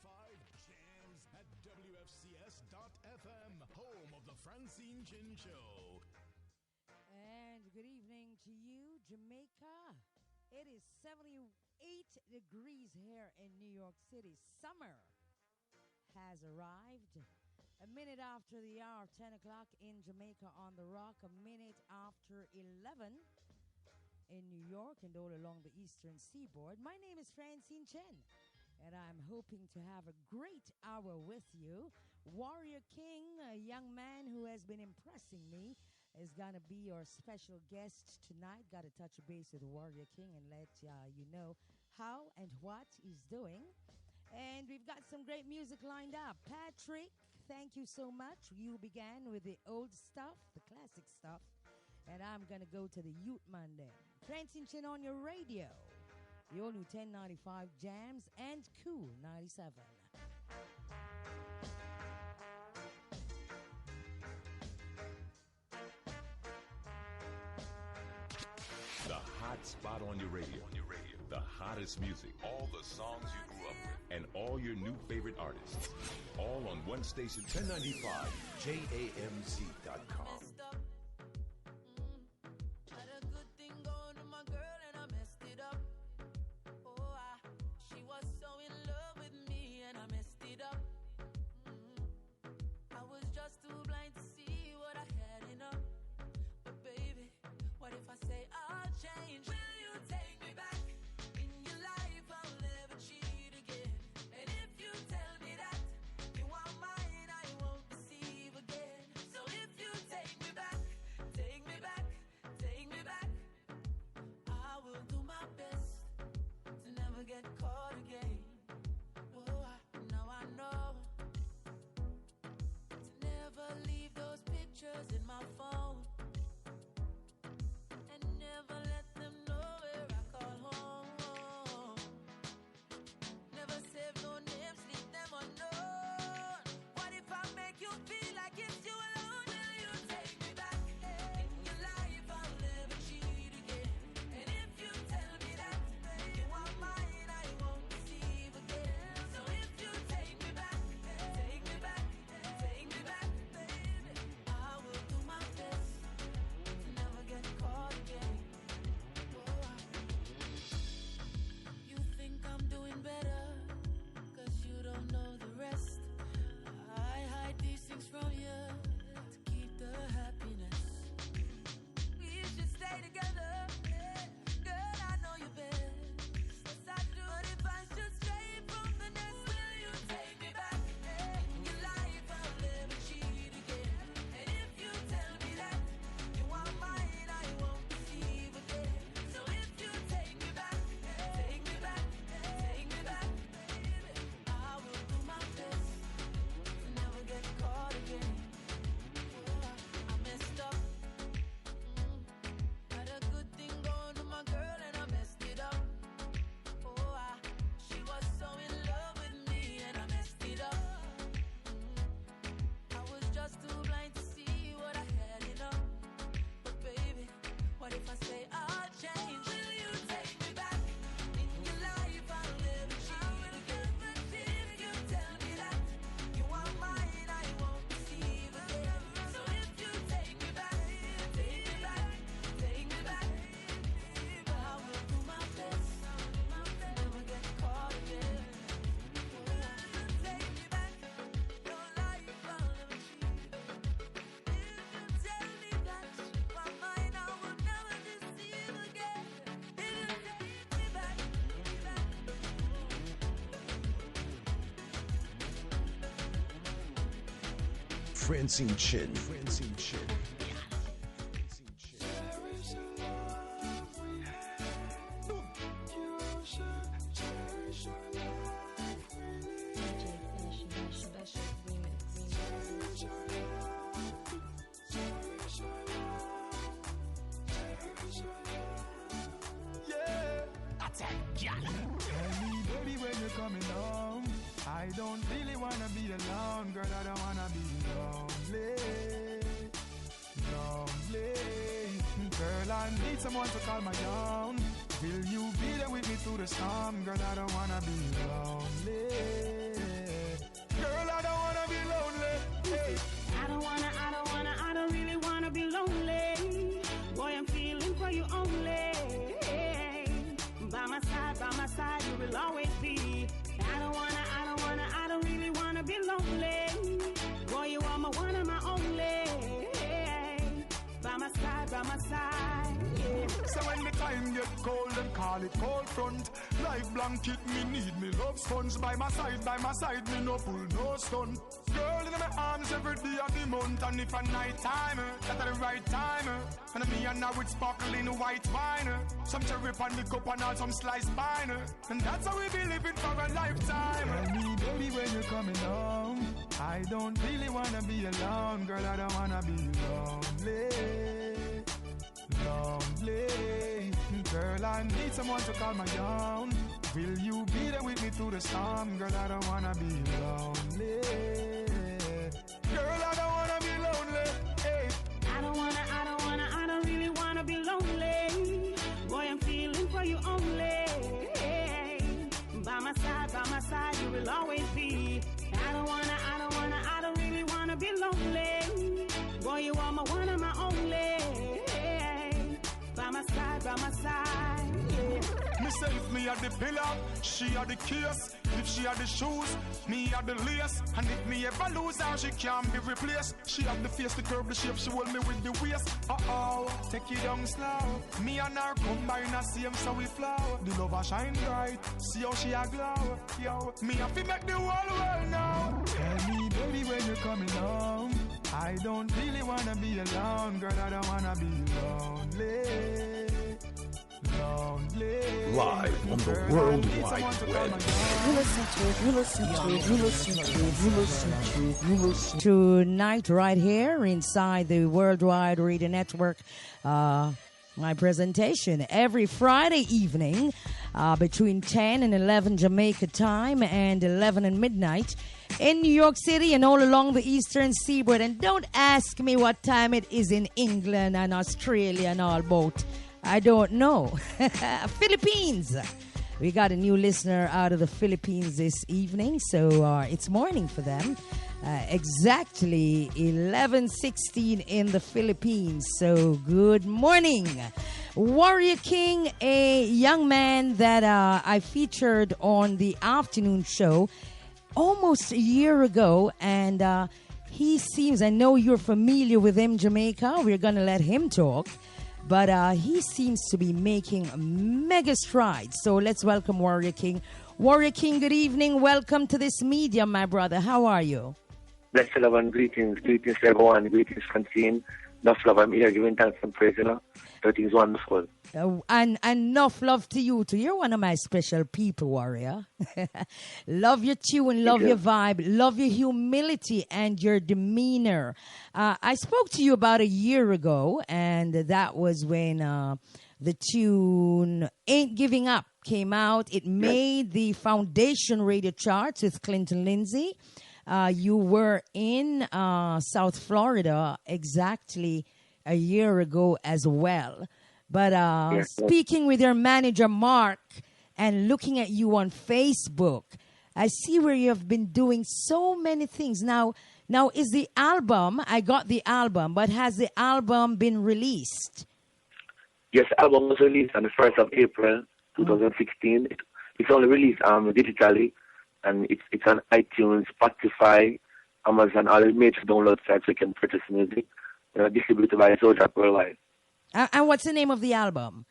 Jams at WFCS.FM, home of the Francine Chin Show. And good evening to you, Jamaica. It is 78 degrees here in New York City. Summer has arrived. A minute after the hour of 10 o'clock in Jamaica on the Rock. A minute after 11 in New York and all along the eastern seaboard. My name is Francine Chin, and I'm hoping to have a great hour with you. Warrior King, a young man who has been impressing me, is going to be our special guest tonight. Got to touch base with Warrior King and let you know how and what he's doing. And we've got some great music lined up. Patrick, thank you so much. You began with the old stuff, the classic stuff. And I'm going to go to the Youth Man then. Francine Chin on your radio. The all new 1095 Jams and KOOL 97. The hot spot on your radio. The hottest music. All the songs you grew up with. And all your new favorite artists. All on one station. 1095 JAMZ.com. Had a good thing going with my girl and I messed it up. She was so in love with me and I messed it up. I was just too blind to see what I had enough. But baby, what if I say I'll change? Will you take me back? In your life I'll never cheat again. And if you tell me that you are mine, I won't deceive again. So if you take me back, take me back, take me back, I will do my best to never get caught again. Now I know to never leave those pictures in my phone. And never let them know where I call home. Never save no names, leave them unknown. What if I make you feel like it's you alone? Will you take me back? In your life I'll never cheat again. And if you tell me that you are mine, I won't deceive again. So if you take me back, take me back, take me back, baby, I will do my best to never get caught again. You think I'm doing better, 'cause you don't know the rest. I hide these things from you to keep the happiness. We should stay together, girl, I know you best. Yes, I do. But if I should stray from the nest, will you take me back? In your life I'll never cheat again. And if you tell me that you are mine, I won't deceive again. So if you take me back, take me back, take me back, baby, I will do my best to never get caught again. I messed up. Had a good thing going with my girl and I messed it up. She was so in love with me and I messed it up. I was just too blind to see what I had enough. But baby, what if I say I'll change? Will you take me back? In your life I'll never cheat again. If you tell me that you are mine, I won't deceive again. So if you take me back, take me back, take me back, I will do my best to never get caught again. Will you take me back? Your life I'll never cheat. If you tell me that you are mine, I will never deceive again. If you take me back, Francine Chin. Francine Chin. Cherish the love we had. You should cherish your life freely. Special remix. Cherish your love. Cherish your love. Cherish your love. Yeah. Attack, gal. Tell me, baby, when you're coming home. I don't really wanna be alone, girl. I don't wanna be lonely. Girl, I need someone to calm me down. Will you be there with me through the storm? Girl, I don't wanna be lonely. Girl, I don't wanna be lonely. Hey. I don't really wanna be lonely. Boy, I'm feeling for you only. By my side, you will always be. I don't really wanna be lonely. Boy, you are my one and my only. By my side, yeah. So when the time get cold, them call it cold front. Life blanket, me need me love sponge. By my side, me no pull, no stun. Girl in my arms every day of the month. And if a night time, that's the right time. And me and now with sparkling white wine. Some cherry on the cup and all some sliced pine. And that's how we be living for a lifetime. Tell me, baby, when you're coming home. I don't really wanna be alone. Girl, I don't wanna be lonely. Girl, I need someone to calm me down. Will you be there with me through the storm? Girl, I don't wanna be lonely. Girl, I don't wanna be lonely. Hey. I don't really wanna be lonely. Boy, I'm feeling for you only. By my side, you will always be. I don't really wanna be lonely. Boy, you are my one and my only. By my side, yeah. Me say if me are the pillar, she are the case. If she are the shoes, me are the lace. And if me ever lose her, she can't be replaced. She have the face, the curve, the shape, she hold me with the waist. Take it down slow. Me and her combine the same, so we flow. The love a shine bright, see how she a glow. Yo, me have to make the whole world know. Tell me, baby, when you're coming home. I don't really wanna be alone, girl, I don't wanna be lonely. Live on the World Wide Web. Tonight, right here inside the Worldwide Radio Network, my presentation every Friday evening between 10 and 11 Jamaica time and 11 and midnight in New York City and all along the eastern seaboard. And don't ask me what time it is in England and Australia and all about. I don't know. Philippines. We got a new listener out of the Philippines this evening, so it's morning for them. Exactly 11:16 in the Philippines. So good morning. Warrior King, a young man that I featured on the afternoon show almost a year ago, and he seems, I know you're familiar with him, Jamaica. We're going to let him talk. But he seems to be making mega strides. So let's welcome Warrior King. Warrior King, good evening. Welcome to this media, my brother. How are you? Blessed love and greetings. Greetings to everyone. Greetings, Francine. Enough love. I'm here giving thanks and praise, Everything's wonderful. And enough love to you, too. You're one of my special people, Warrior. Love your tune, love your vibe, love your humility and your demeanor. I spoke to you about a year ago, and that was when the tune Ain't Giving Up came out. It made the Foundation radio charts with Clinton Lindsay. You were in South Florida exactly a year ago as well. But speaking with your manager, Mark, and looking at you on Facebook, I see where you have been doing so many things. Now is the album, I got the album, but has the album been released? Yes, the album was released on the 1st of April, 2016. It's only released digitally, and it's on iTunes, Spotify, Amazon, all the major download sites. So you can purchase music. Distributed by Soldier Worldwide. And what's the name of the album?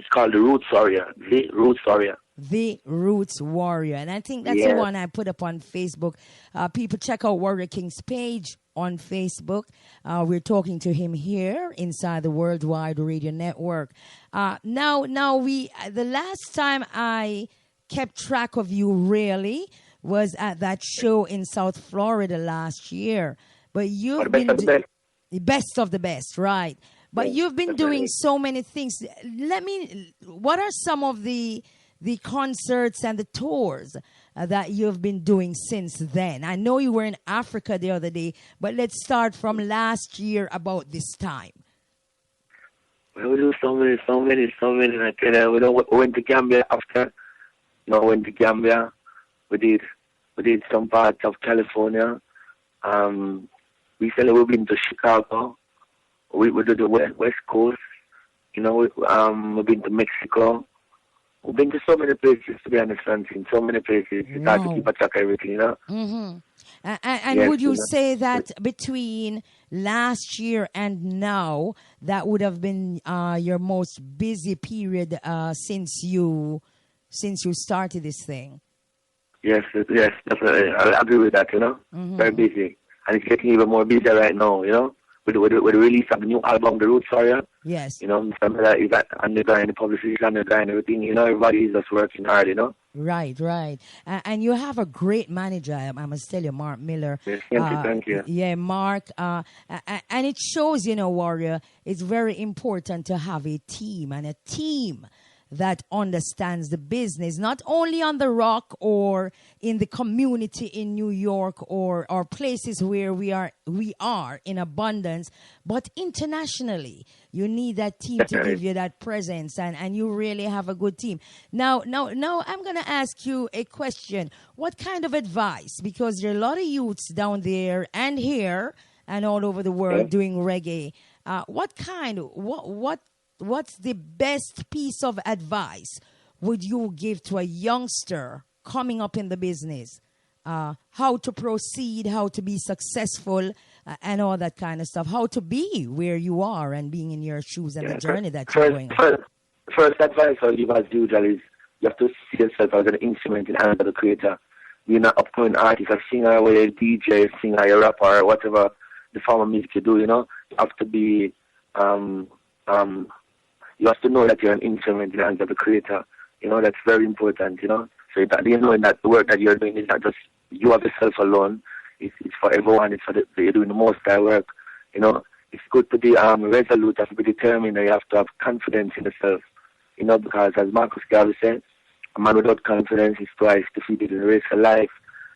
It's called The Roots Warrior. The Roots Warrior. The Roots Warrior. And I think that's the one I put up on Facebook. People check out Warrior King's page on Facebook. We're talking to him here inside the Worldwide Radio Network. Now, the last time I kept track of you really was at that show in South Florida last year. But you've been the best of the best, right? But you've been doing so many things. What are some of the concerts and the tours that you've been doing since then? I know you were in Africa the other day, but let's start from last year about this time. Well, we do so many. I tell you, we went to Gambia after. Went to Gambia. We did We did some parts of California. Recently we've been to Chicago. We did the West Coast. You know, we've been to Mexico. We've been to so many places, to be honest, Francine. So many places. It's hard to keep a track of everything, you know? Mm-hmm. And would you say that between last year and now, that would have been your most busy period since you started this thing? Yes, definitely. I agree with that, you know? Mm-hmm. Very busy. And it's getting even more busy right now, you know? With the release of the new album, The Roots Warrior. Yes. You know, some of that is on the grind, the publicity is on the grind, everything. You know, everybody is just working hard, you know? Right. And you have a great manager, I must tell you, Mark Miller. Yes, thank you. Yeah, Mark. And it shows, you know, Warrior, it's very important to have a team, and a team that understands the business, not only on the rock or in the community in New York or places where we are in abundance, but internationally. You need that team to give you that presence, and you really have a good team. Now I'm going to ask you a question. What kind of advice, because there are a lot of youths down there and here and all over the world doing reggae, what's the best piece of advice would you give to a youngster coming up in the business? How to proceed, how to be successful, and all that kind of stuff. How to be where you are and being in your shoes and the journey that you're going on. First advice I'll give as usual is you have to see yourself as an instrument in the hands of the creator. You're not upcoming artist, a singer, whether a DJ, a singer, a rapper, or whatever the form of music you do, you know. You have to be you have to know that you're an instrument in the hands of the creator. You know, that's very important, you know. So that you know that the work that you're doing is not just you of yourself alone. It's for everyone. It's for you're doing the most work. You know, it's good to be resolute, you have to be determined, and you have to have confidence in yourself. You know, because as Marcus Garvey said, a man without confidence is twice defeated in the race of life.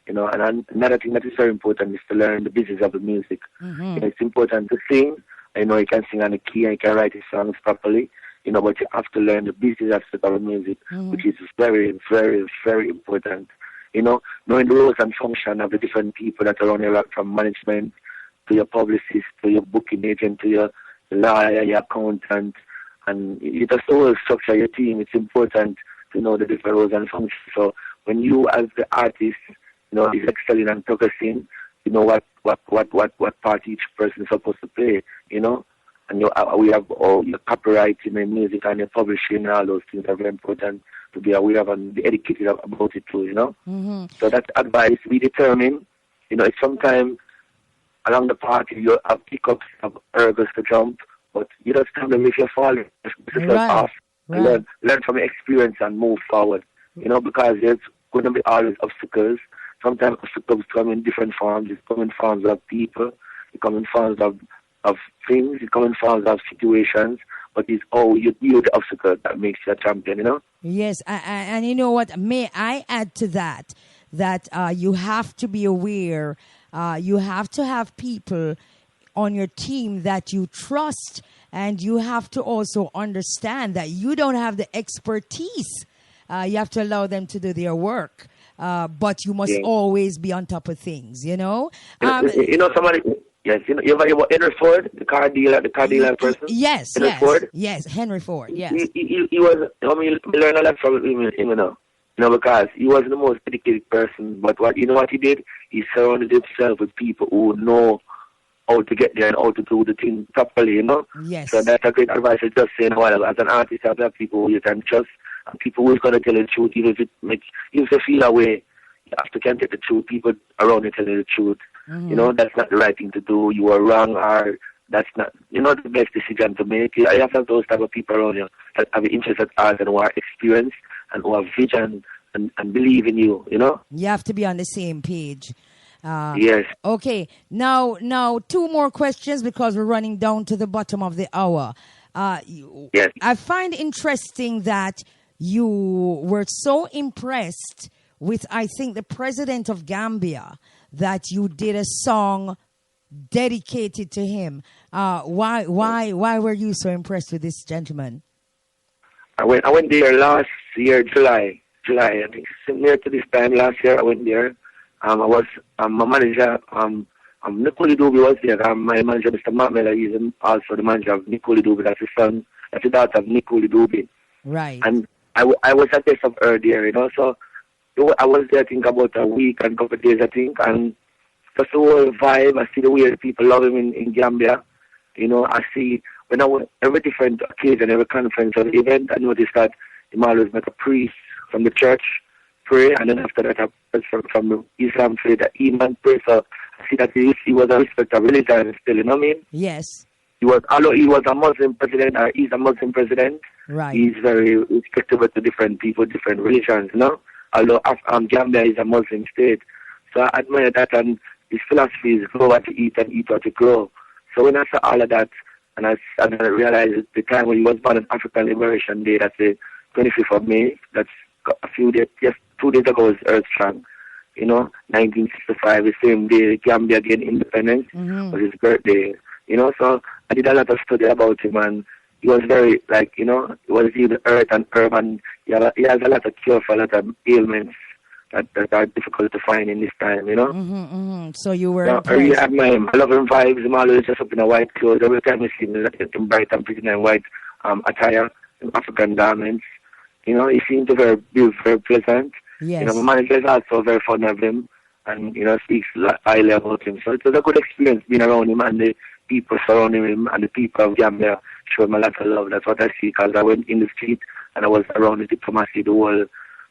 You know, and another thing that is very important is to learn the business of the music. Mm-hmm. You know, it's important to sing. You know, you can sing on the key and you can write your songs properly. You know, but you have to learn the business aspect of the music, which is very, very, very important. You know, knowing the roles and function of the different people that are on your from management to your publicist, to your booking agent, to your lawyer, your accountant, and you just all structure your team. It's important to know the different roles and functions. So when you, as the artist, you know, is excelling and progressing, you know what part each person is supposed to play. You know. And we have all your copywriting and music and your publishing and all those things are very important to be aware of and be educated about it too, you know. Mm-hmm. So that advice, be determined. You know, it's sometimes along the path you have pickups, have hurdles to jump, but you just tell them if you're falling, just put yourself off and learn from your experience and move forward. You know, because there's going to be always obstacles. Sometimes obstacles come in different forms. They come in forms of people. They come in forms of things, it comes in forms of situations, but it's all you deal with the obstacle that makes you a champion, you know? Yes, and you know what, may I add to that you have to be aware, you have to have people on your team that you trust, and you have to also understand that you don't have the expertise. You have to allow them to do their work, but you must always be on top of things, you know? You know, somebody... Yes, you know Henry Ford, the car dealer person. Yes, Henry Ford. Yes, Henry Ford. Yes, he was. I mean, we learned a lot from him, you know, because he was the most dedicated person. But what he did? He surrounded himself with people who know how to get there and how to do the thing properly, you know. Yes. So that's a great advice. I just saying, well, as an artist, you have people who you can trust, and people who is going to tell you the truth, even if it makes you feel away. You have to can't get the truth. People around you tell you the truth. Mm-hmm. You know, that's not the right thing to do. You are wrong, or that's not, you know, the best decision to make. You have to have those type of people around you that have an interest at art and who are experienced and who have vision and believe in you, you know? You have to be on the same page. Yes. Okay. Now, two more questions because we're running down to the bottom of the hour. Yes. I find interesting that you were so impressed with, I think, the president of Gambia, that you did a song dedicated to him. Why were you so impressed with this gentleman? I went there last year, July. I think near to this time last year I went there, I was my manager. Nicole Duby was there. My manager, Mr. Mark Miller, is also the manager of Nicole Duby. That's the son, that's the daughter of Nicole Duby. Right. And I was a guest of her there, you know. So I was there, I think, about a week and a couple of days, I think. And just the whole vibe, I see the way the people love him in Gambia. You know, I see when I went every different occasion, every conference or event, I noticed that he always met a priest from the church pray, and then after that, from the Islam pray, the Imam pray. So I see that he was a respect of religion still, you know what I mean? Yes. Although he was a Muslim president, or he's a Muslim president, right. He's very respectable to different people, different religions, you know? Although Gambia is a Muslim state. So I admire that, and his philosophy is grow what you eat and eat what you grow. So when I saw all of that, and I realized the time when he was born on African Liberation Day, that's the 25th of May, that's a few days, just 2 days ago was Earth Strong, you know, 1965, the same day Gambia gained independence, was his birthday, you know, so I did a lot of study about him, and he was very, like, you know, he was the earth and herb, and he has a lot of cure for a lot of ailments that are difficult to find in this time, you know. So you were I really admire him. I love him vibes. I'm always just up in a white clothes. Every time I see him, in bright and pretty and white attire, in African garments. You know, he seems to be very pleasant. Yes. You know, my manager is also very fond of him, and, you know, speaks highly about him. So it was a good experience being around him, and the people surrounding him, and the people of Gambia showed him a lot of love. That's what I see, because I went in the street, and I was around the diplomacy, the whole,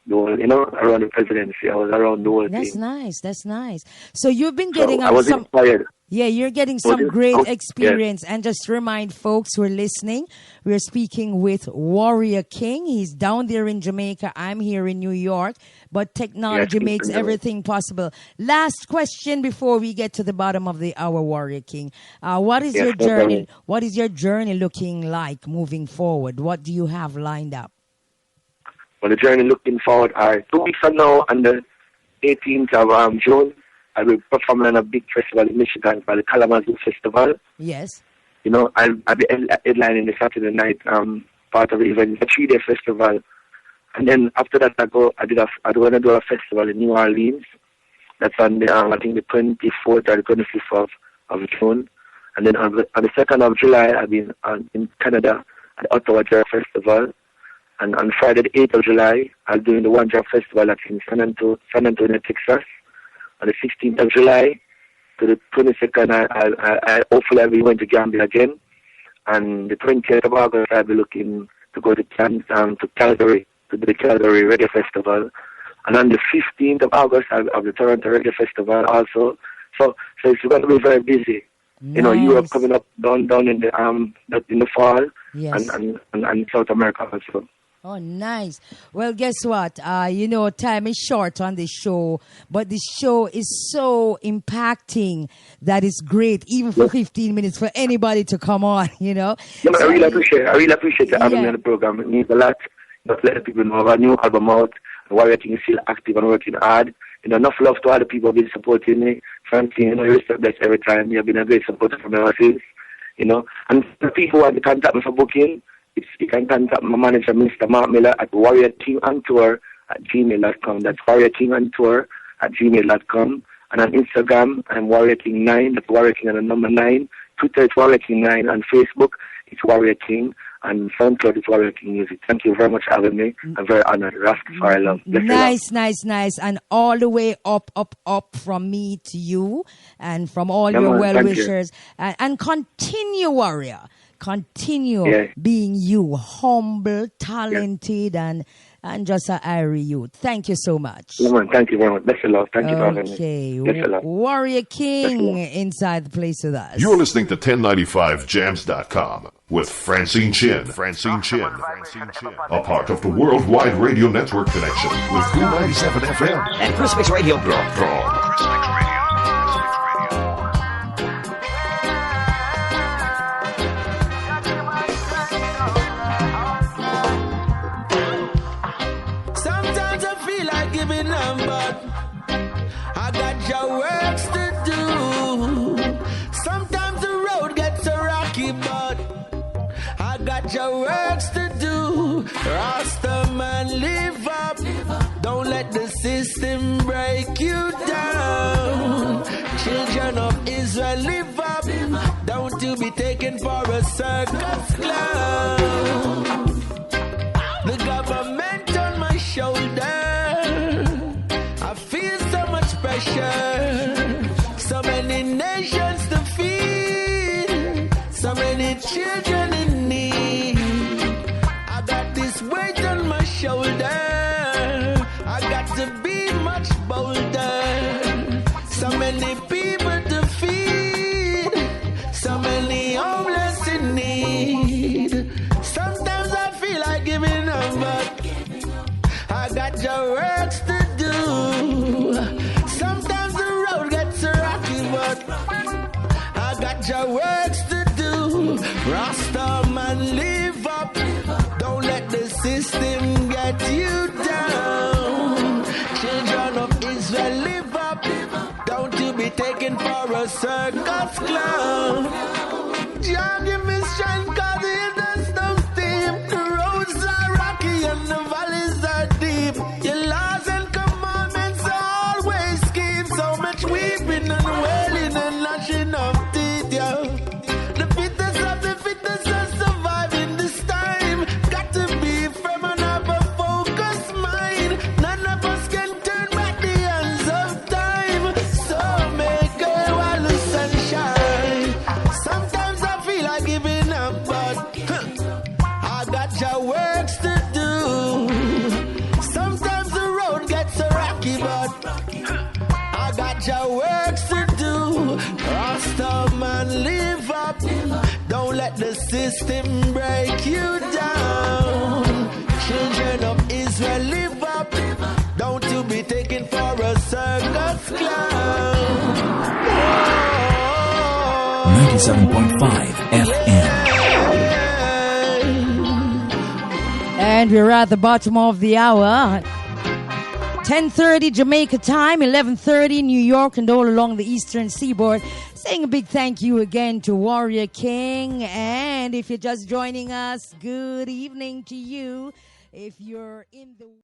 you know, around the presidency. I was around the whole That's thing. nice. That's nice. So you've been getting I was inspired. Yeah, you're getting some great experience. And just to remind folks who are listening, we're speaking with Warrior King. He's down there in Jamaica. I'm here in New York. But technology makes everything possible. Last question before we get to the bottom of the hour, Warrior King. What is your journey? What is your journey looking like moving forward? What do you have lined up? Well, the journey looking forward are 2 weeks from now, on the 18th of June, I will perform on a big festival in Michigan called the Kalamazoo Festival. Yes. You know, I'll be headlining the Saturday night part of the event. It's a 3-day festival. And then after that, I'm going to do a festival in New Orleans. That's on the, I think the 24th or the 25th of June. And then on the 2nd of July, I'll be in Canada at the Ottawa Jazz Festival. And on Friday, the 8th of July, I'll do the One Job Festival that's in San Antonio, Texas. On the 16th of July to the 22nd, I hopefully I'll be going to Gambia again. And the 20th of August, I'll be looking to go to Calgary, to the Calgary Reggae Festival. And on the 15th of August, I'll have the Toronto Reggae Festival also. So it's going to be very busy. Nice. You know, Europe coming up down in the fall, yes. and South America also. Oh, nice. Well, guess what? You know, time is short on this show, but this show is so impacting that it's great, even for 15 minutes, for anybody to come on, you know. No, I really appreciate you having me on the program. It means a lot. You know, to let people know about a new album out, and Warrior King is still active and working hard. You know, enough love to all the people who've been supporting me. Francine, you know, you respect that every time. You've been a great supporter for me ever since, you know. And the people who want to contact me for booking, you can contact my manager, Mr. Mark Miller, at warriorkingontour@gmail.com. That's warriorkingontour@gmail.com. And on Instagram, I'm Warrior King 9. That's Warrior King and the number 9. Twitter, it's Warrior King 9. On Facebook, it's Warrior King. And SoundCloud, it's Warrior King Music. Thank you very much for having me. I'm very honored. Rastafari love. Nice. And all the way up from me to you and from all your well-wishers. And continue, Warrior. Continue being you, humble, talented, and just an airy youth. Thank you so much. Yeah, man, thank you very much. Bless your love. Thank you for having me. Okay. Warrior King inside the place with us. You're listening to 1095jams.com with Francine Chin. Francine Chin. A part of the Worldwide Radio Network connection with KOOL 97 FM and Chris Mix Radio. I got your works to do. Sometimes the road gets so rocky, but I got your works to do. Rasta man, live up. Don't let the system break you down. Children of Israel, live up. Don't you be taken for a circus clown. The government on my shoulder, I feel so much pressure. So many nations to feed, so many children in need. I got this weight on my shoulder, I got to be much bolder. So many people to feed, so many homeless in need. Sometimes I feel like giving up, but I got your works to do. Sometimes the road gets rocky, but I got your works to do. Rasta man, live up. Don't let the system get you down. Children of Israel, live up. Don't you be taken for a circus clown. Jah give me strength, cause the hills don't steep. The roads are rocky and the valleys are deep. Your laws and commandments are always keep. So much weeping and wailing and gnashing of teeth, yeah. The fittest of the fittest are surviving this time. Got to be firm and have a focused mind. None of us can turn back the hands of time. So make it while the sun shines. Sometimes I feel like giving up, but I got your works to do. Sometimes the road gets rocky, but I got your works to do. Rasta man, live up. Don't let the system break you down. Children of Israel, live up. Don't you be taken for a circus clown. 97.5 FM. And we're at the bottom of the hour. 10:30 Jamaica time, 11:30 New York, and all along the eastern seaboard. Saying a big thank you again to Warrior King. And if you're just joining us, good evening to you. If you're in the